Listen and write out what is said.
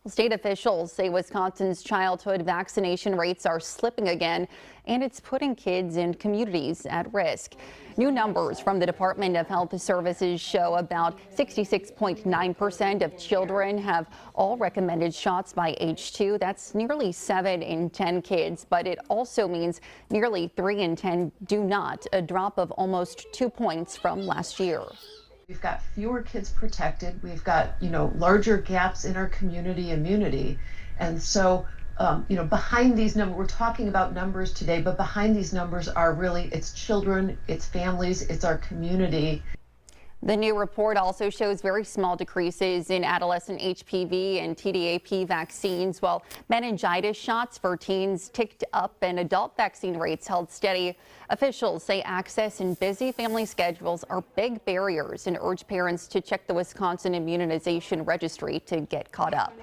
State officials say Wisconsin's childhood vaccination rates are slipping again, and it's putting kids and communities at risk. New numbers from the Department of Health Services show about 66.9% of children have all recommended shots by age 2. That's nearly 7 in 10 kids, but it also means nearly 3 in 10 do not, a drop of almost 2 points from last year. We've got fewer kids protected. We've got, larger gaps in our community immunity. And so, behind these numbers, we're talking about numbers today, but behind these numbers are really, it's children, it's families, it's our community. The new report also shows very small decreases in adolescent HPV and TDAP vaccines, while meningitis shots for teens ticked up and adult vaccine rates held steady. Officials say access and busy family schedules are big barriers and urge parents to check the Wisconsin Immunization Registry to get caught up.